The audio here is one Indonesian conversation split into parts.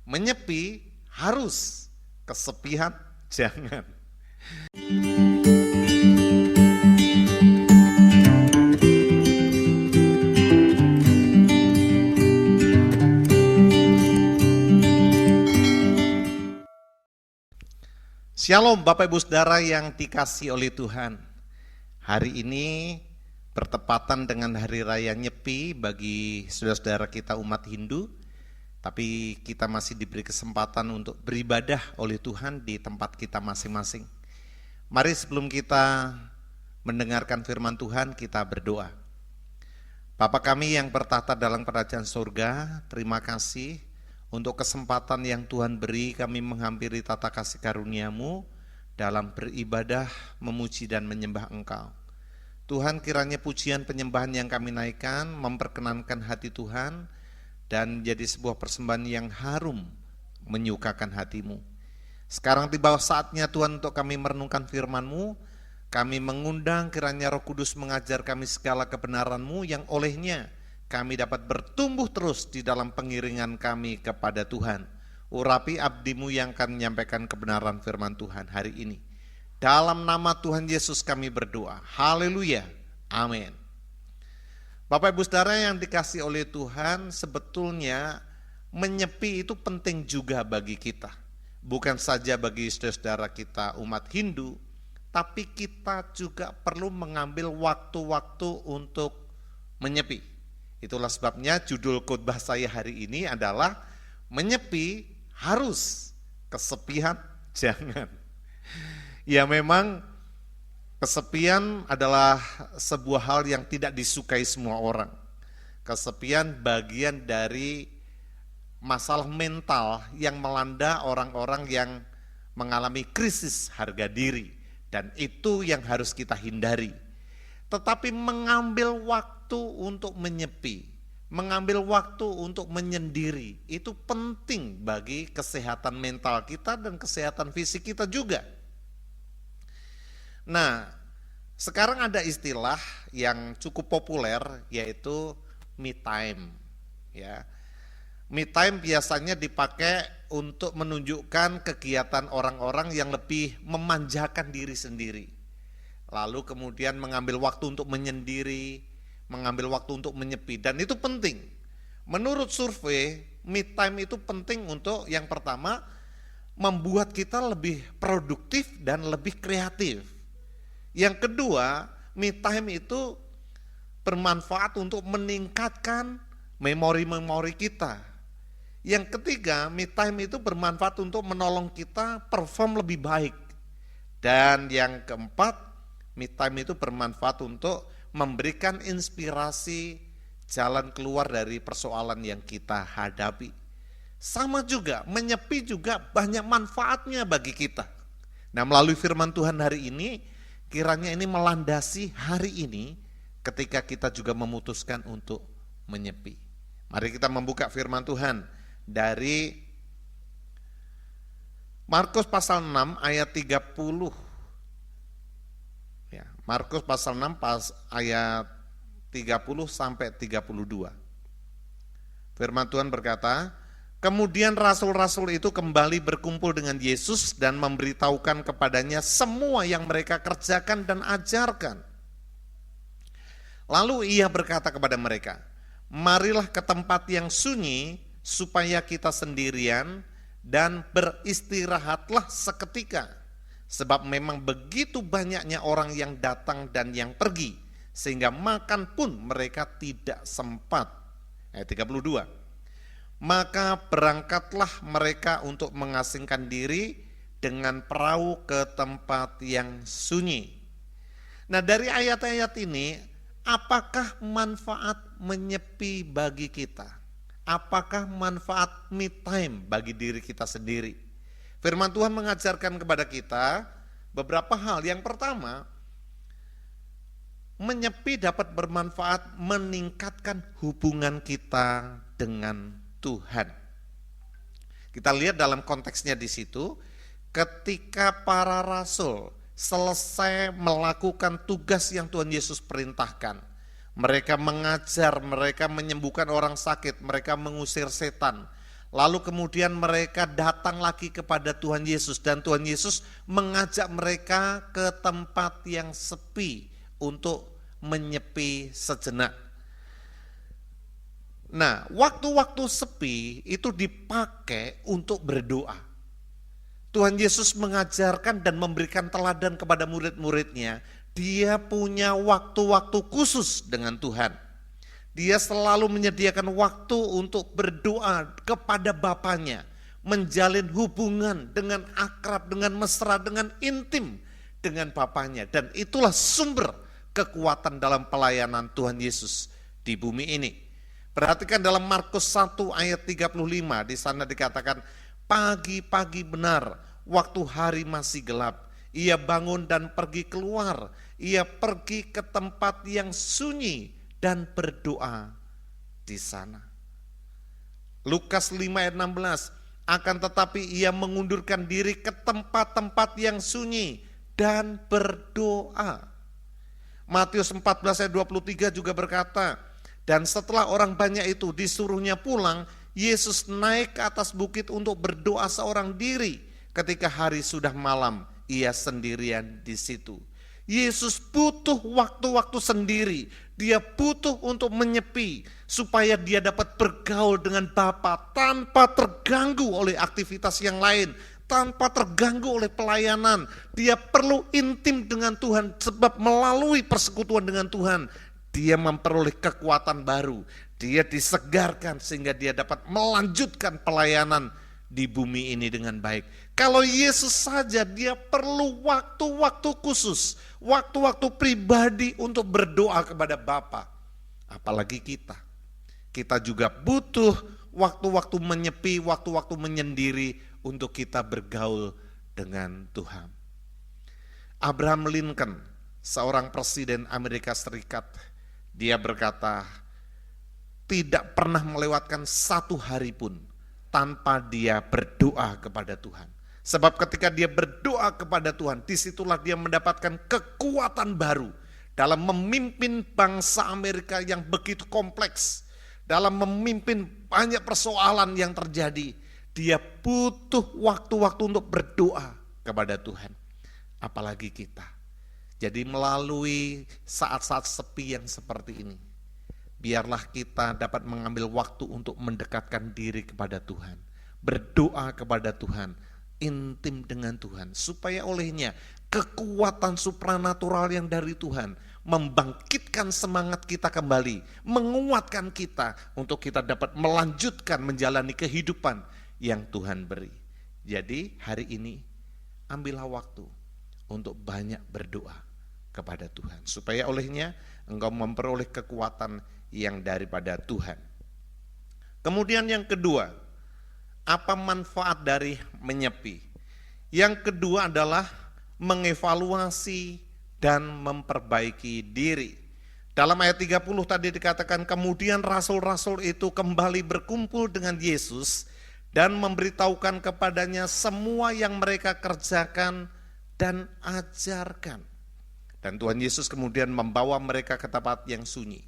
Menyepi harus, kesepian jangan. Shalom Bapak Ibu Saudara yang dikasihi oleh Tuhan. Hari ini bertepatan dengan Hari Raya Nyepi bagi saudara-saudara kita umat Hindu. Tapi kita masih diberi kesempatan untuk beribadah oleh Tuhan di tempat kita masing-masing. Mari sebelum kita mendengarkan firman Tuhan, kita berdoa. Bapa kami yang bertahta dalam kerajaan surga, terima kasih untuk kesempatan yang Tuhan beri kami menghampiri tata kasih karunia-Mu dalam beribadah, memuji dan menyembah Engkau. Tuhan, kiranya pujian penyembahan yang kami naikkan memperkenankan hati Tuhan dan menjadi sebuah persembahan yang harum menyukakan hati-Mu. Sekarang tiba saatnya Tuhan untuk kami merenungkan firman-Mu. Kami mengundang kiranya Roh Kudus mengajar kami segala kebenaran-Mu yang olehnya kami dapat bertumbuh terus di dalam pengiringan kami kepada Tuhan. Urapi abdi-Mu yang akan menyampaikan kebenaran firman Tuhan hari ini. Dalam nama Tuhan Yesus kami berdoa. Haleluya. Amin. Bapak Ibu Saudara yang dikasihi oleh Tuhan, sebetulnya menyepi itu penting juga bagi kita. Bukan saja bagi saudara-saudara kita umat Hindu, tapi kita juga perlu mengambil waktu-waktu untuk menyepi. Itulah sebabnya judul khotbah saya hari ini adalah menyepi harus, kesepian jangan. Ya memang kesepian adalah sebuah hal yang tidak disukai semua orang. Kesepian bagian dari masalah mental yang melanda orang-orang yang mengalami krisis harga diri. Dan itu yang harus kita hindari. Tetapi mengambil waktu untuk menyepi, mengambil waktu untuk menyendiri, itu penting bagi kesehatan mental kita dan kesehatan fisik kita juga. Nah, sekarang ada istilah yang cukup populer yaitu me time. Ya, me time biasanya dipakai untuk menunjukkan kegiatan orang-orang yang lebih memanjakan diri sendiri. Lalu kemudian mengambil waktu untuk menyendiri, mengambil waktu untuk menyepi, dan itu penting. Menurut survei, me time itu penting untuk yang pertama, membuat kita lebih produktif dan lebih kreatif. Yang kedua, me time itu bermanfaat untuk meningkatkan memori-memori kita. Yang ketiga, me time itu bermanfaat untuk menolong kita perform lebih baik. Dan yang keempat, me time itu bermanfaat untuk memberikan inspirasi jalan keluar dari persoalan yang kita hadapi. Sama juga, menyepi juga banyak manfaatnya bagi kita. Nah, melalui firman Tuhan hari ini, kiranya ini melandasi hari ini ketika kita juga memutuskan untuk menyepi. Mari kita membuka firman Tuhan dari Markus pasal 6 ayat 30. Markus pasal 6 ayat 30 sampai 32. Firman Tuhan berkata, kemudian rasul-rasul itu kembali berkumpul dengan Yesus dan memberitahukan kepadanya semua yang mereka kerjakan dan ajarkan. Lalu ia berkata kepada mereka, marilah ke tempat yang sunyi supaya kita sendirian dan beristirahatlah seketika. Sebab memang begitu banyaknya orang yang datang dan yang pergi, sehingga makan pun mereka tidak sempat. Ayat 32. Maka berangkatlah mereka untuk mengasingkan diri dengan perahu ke tempat yang sunyi. Nah, dari ayat-ayat ini, apakah manfaat menyepi bagi kita? Apakah manfaat me time bagi diri kita sendiri? Firman Tuhan mengajarkan kepada kita beberapa hal. Yang pertama, menyepi dapat bermanfaat meningkatkan hubungan kita dengan Tuhan. Kita lihat dalam konteksnya di situ, ketika para rasul selesai melakukan tugas yang Tuhan Yesus perintahkan, mereka mengajar, mereka menyembuhkan orang sakit, mereka mengusir setan. Lalu kemudian mereka datang lagi kepada Tuhan Yesus dan Tuhan Yesus mengajak mereka ke tempat yang sepi untuk menyepi sejenak. Nah, waktu-waktu sepi itu dipakai untuk berdoa. Tuhan Yesus mengajarkan dan memberikan teladan kepada murid-muridnya. Dia punya waktu-waktu khusus dengan Tuhan. Dia selalu menyediakan waktu untuk berdoa kepada Bapanya, menjalin hubungan dengan akrab, dengan mesra, dengan intim dengan Bapanya. Dan itulah sumber kekuatan dalam pelayanan Tuhan Yesus di bumi ini. Perhatikan dalam Markus 1 ayat 35, di sana dikatakan, pagi-pagi benar, waktu hari masih gelap, ia bangun dan pergi keluar, ia pergi ke tempat yang sunyi, dan berdoa di sana. Lukas 5 ayat 16, akan tetapi ia mengundurkan diri ke tempat-tempat yang sunyi dan berdoa. Matius 14 ayat 23 juga berkata, dan setelah orang banyak itu disuruhnya pulang, Yesus naik ke atas bukit untuk berdoa seorang diri. Ketika hari sudah malam, ia sendirian di situ. Yesus butuh waktu-waktu sendiri. Dia butuh untuk menyepi supaya dia dapat bergaul dengan Bapa tanpa terganggu oleh aktivitas yang lain, tanpa terganggu oleh pelayanan. Dia perlu intim dengan Tuhan sebab melalui persekutuan dengan Tuhan dia memperoleh kekuatan baru. Dia disegarkan sehingga dia dapat melanjutkan pelayanan di bumi ini dengan baik. Kalau Yesus saja dia perlu waktu-waktu khusus, waktu-waktu pribadi untuk berdoa kepada Bapa. Apalagi kita. Kita juga butuh waktu-waktu menyepi, waktu-waktu menyendiri untuk kita bergaul dengan Tuhan. Abraham Lincoln, seorang presiden Amerika Serikat, dia berkata, tidak pernah melewatkan satu hari pun tanpa dia berdoa kepada Tuhan. Sebab ketika dia berdoa kepada Tuhan, disitulah dia mendapatkan kekuatan baru dalam memimpin bangsa Amerika yang begitu kompleks, dalam memimpin banyak persoalan yang terjadi. Dia butuh waktu-waktu untuk berdoa kepada Tuhan. Apalagi kita. Jadi melalui saat-saat sepi yang seperti ini, biarlah kita dapat mengambil waktu untuk mendekatkan diri kepada Tuhan, berdoa kepada Tuhan, intim dengan Tuhan, supaya olehnya kekuatan supranatural yang dari Tuhan membangkitkan semangat kita kembali, menguatkan kita untuk kita dapat melanjutkan menjalani kehidupan yang Tuhan beri. Jadi hari ini ambillah waktu untuk banyak berdoa kepada Tuhan, supaya olehnya engkau memperoleh kekuatan yang daripada Tuhan. Kemudian yang kedua, apa manfaat dari menyepi? Yang kedua adalah mengevaluasi dan memperbaiki diri. Dalam ayat 30 tadi dikatakan, kemudian rasul-rasul itu kembali berkumpul dengan Yesus dan memberitahukan kepadanya semua yang mereka kerjakan dan ajarkan. Dan Tuhan Yesus kemudian membawa mereka ke tempat yang sunyi.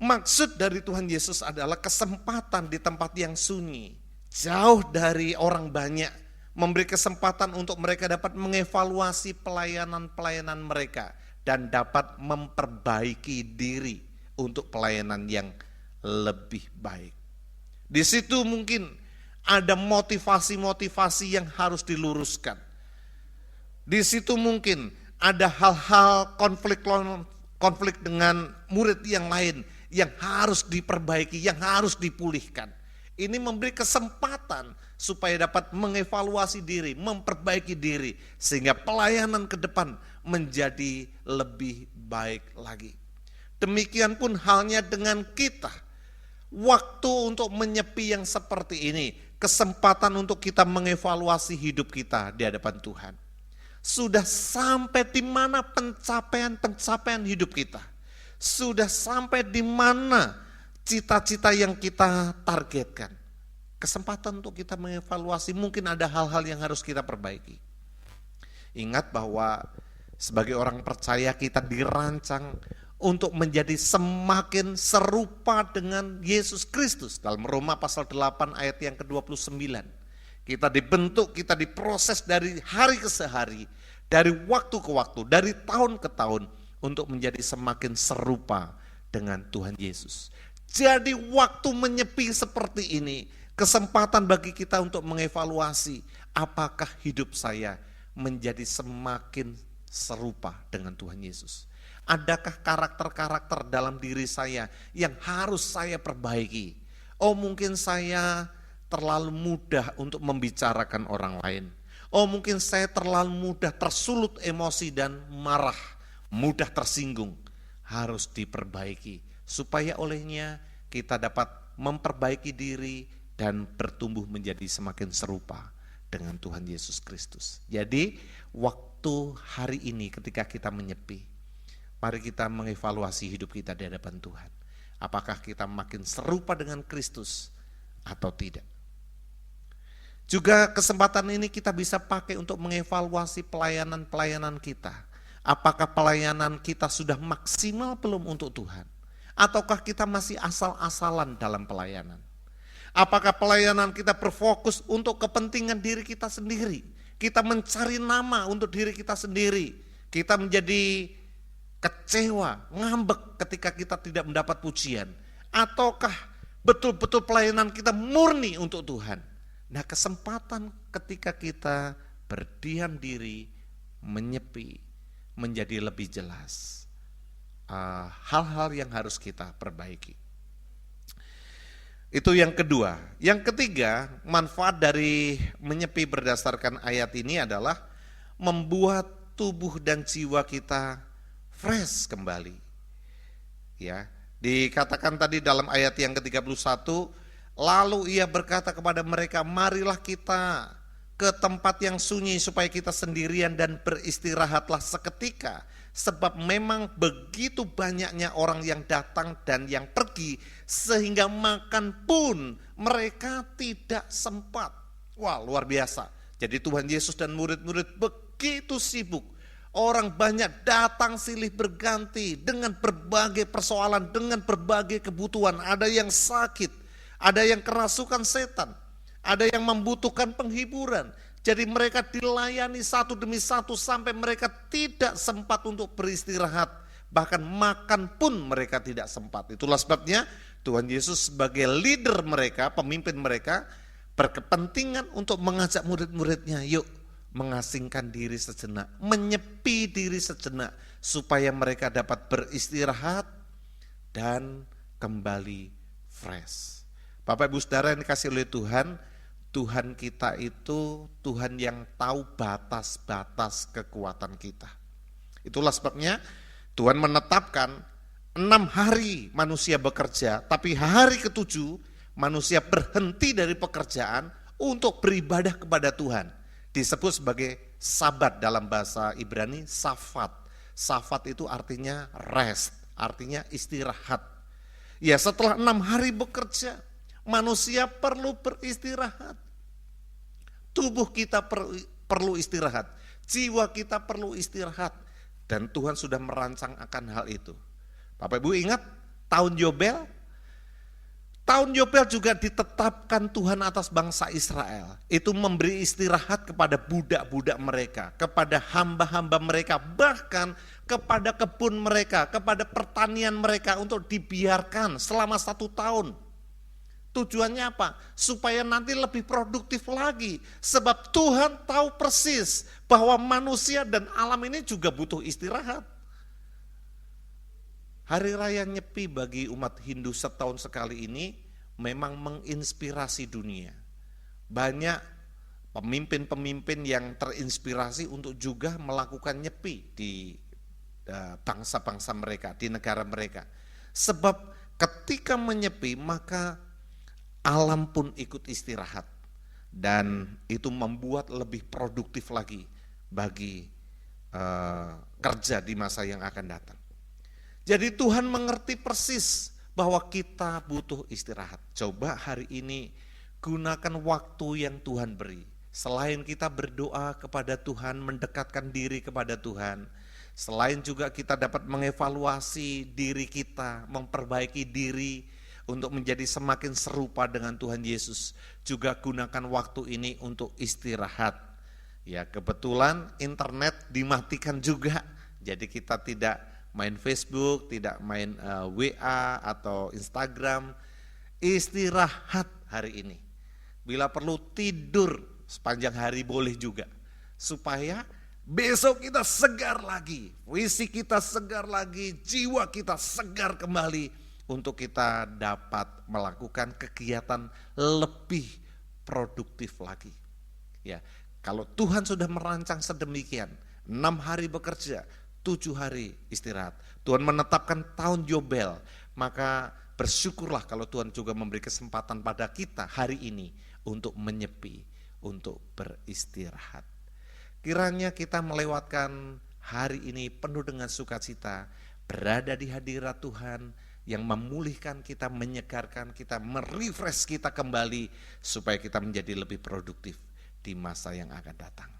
Maksud dari Tuhan Yesus adalah kesempatan di tempat yang sunyi, jauh dari orang banyak, memberi kesempatan untuk mereka dapat mengevaluasi pelayanan-pelayanan mereka dan dapat memperbaiki diri untuk pelayanan yang lebih baik. Di situ mungkin ada motivasi-motivasi yang harus diluruskan. Di situ mungkin ada hal-hal konflik dengan murid yang lain yang harus diperbaiki, yang harus dipulihkan. Ini memberi kesempatan supaya dapat mengevaluasi diri, memperbaiki diri, sehingga pelayanan ke depan menjadi lebih baik lagi. Demikian pun halnya dengan kita. Waktu untuk menyepi yang seperti ini, kesempatan untuk kita mengevaluasi hidup kita di hadapan Tuhan. Sudah sampai di mana pencapaian hidup kita? Sudah sampai di mana cita-cita yang kita targetkan? Kesempatan untuk kita mengevaluasi, mungkin ada hal-hal yang harus kita perbaiki. Ingat bahwa sebagai orang percaya kita dirancang untuk menjadi semakin serupa dengan Yesus Kristus. Dalam Roma pasal 8 ayat yang ke-29. Kita dibentuk, kita diproses dari hari ke hari, dari waktu ke waktu, dari tahun ke tahun untuk menjadi semakin serupa dengan Tuhan Yesus. Jadi waktu menyepi seperti ini, kesempatan bagi kita untuk mengevaluasi apakah hidup saya menjadi semakin serupa dengan Tuhan Yesus. Adakah karakter-karakter dalam diri saya yang harus saya perbaiki? Oh, mungkin saya terlalu mudah untuk membicarakan orang lain. Oh, mungkin saya terlalu mudah tersulut emosi dan marah, mudah tersinggung. Harus diperbaiki supaya olehnya kita dapat memperbaiki diri dan bertumbuh menjadi semakin serupa dengan Tuhan Yesus Kristus. Jadi, waktu hari ini ketika kita menyepi, mari kita mengevaluasi hidup kita di hadapan Tuhan. Apakah kita makin serupa dengan Kristus atau tidak? Juga kesempatan ini kita bisa pakai untuk mengevaluasi pelayanan-pelayanan kita. Apakah pelayanan kita sudah maksimal belum untuk Tuhan? Ataukah kita masih asal-asalan dalam pelayanan? Apakah pelayanan kita berfokus untuk kepentingan diri kita sendiri? Kita mencari nama untuk diri kita sendiri. Kita menjadi kecewa, ngambek ketika kita tidak mendapat pujian. Ataukah betul-betul pelayanan kita murni untuk Tuhan? Nah, kesempatan ketika kita berdiam diri, menyepi, menjadi lebih jelas. Hal-hal yang harus kita perbaiki. Itu yang kedua. Yang ketiga, manfaat dari menyepi berdasarkan ayat ini adalah membuat tubuh dan jiwa kita fresh kembali. Ya, dikatakan tadi dalam ayat yang ke-31, lalu ia berkata kepada mereka, marilah kita ke tempat yang sunyi supaya kita sendirian dan beristirahatlah seketika. Sebab memang begitu banyaknya orang yang datang dan yang pergi, sehingga makan pun mereka tidak sempat. Wah, luar biasa. Jadi Tuhan Yesus dan murid-murid begitu sibuk. Orang banyak datang silih berganti dengan berbagai persoalan, dengan berbagai kebutuhan. Ada yang sakit, ada yang kerasukan setan, ada yang membutuhkan penghiburan. Jadi mereka dilayani satu demi satu sampai mereka tidak sempat untuk beristirahat. Bahkan makan pun mereka tidak sempat. Itulah sebabnya Tuhan Yesus sebagai leader mereka, pemimpin mereka, berkepentingan untuk mengajak murid-muridnya, yuk mengasingkan diri sejenak, menyepi diri sejenak, supaya mereka dapat beristirahat dan kembali fresh. Bapak Ibu Saudara yang dikasihi oleh Tuhan, Tuhan kita itu Tuhan yang tahu batas-batas kekuatan kita. Itulah sebabnya Tuhan menetapkan 6 hari manusia bekerja, tapi hari ke-7 manusia berhenti dari pekerjaan untuk beribadah kepada Tuhan. Disebut sebagai sabat dalam bahasa Ibrani, safat. Safat itu artinya rest, artinya istirahat. Ya, setelah 6 hari bekerja, manusia perlu beristirahat. Tubuh kita perlu istirahat, jiwa kita perlu istirahat. Dan Tuhan sudah merancang akan hal itu. Bapak Ibu ingat tahun Yobel? Tahun Yobel juga ditetapkan Tuhan atas bangsa Israel. Itu memberi istirahat kepada budak-budak mereka, kepada hamba-hamba mereka, bahkan kepada kebun mereka, kepada pertanian mereka untuk dibiarkan selama 1 tahun. Tujuannya apa? Supaya nanti lebih produktif lagi. Sebab Tuhan tahu persis bahwa manusia dan alam ini juga butuh istirahat. Hari Raya Nyepi bagi umat Hindu setahun sekali ini memang menginspirasi dunia. Banyak pemimpin-pemimpin yang terinspirasi untuk juga melakukan nyepi di bangsa-bangsa mereka, di negara mereka. Sebab ketika menyepi maka alam pun ikut istirahat, dan itu membuat lebih produktif lagi bagi kerja di masa yang akan datang. Jadi Tuhan mengerti persis bahwa kita butuh istirahat. Coba hari ini gunakan waktu yang Tuhan beri. Selain kita berdoa kepada Tuhan, mendekatkan diri kepada Tuhan, Selain juga kita dapat mengevaluasi diri kita, memperbaiki diri untuk menjadi semakin serupa dengan Tuhan Yesus, juga gunakan waktu ini untuk istirahat. Ya, kebetulan internet dimatikan juga, jadi kita tidak main Facebook, tidak main WA atau Instagram. Istirahat hari ini. Bila perlu tidur sepanjang hari boleh juga, supaya besok kita segar lagi, fisik kita segar lagi, jiwa kita segar kembali untuk kita dapat melakukan kegiatan lebih produktif lagi. Ya, kalau Tuhan sudah merancang sedemikian, 6 hari bekerja, 7 hari istirahat. Tuhan menetapkan tahun Yobel, maka bersyukurlah kalau Tuhan juga memberi kesempatan pada kita hari ini untuk menyepi, untuk beristirahat. Kiranya kita melewatkan hari ini penuh dengan sukacita, berada di hadirat Tuhan yang memulihkan kita, menyegarkan kita, merefresh kita kembali supaya kita menjadi lebih produktif di masa yang akan datang.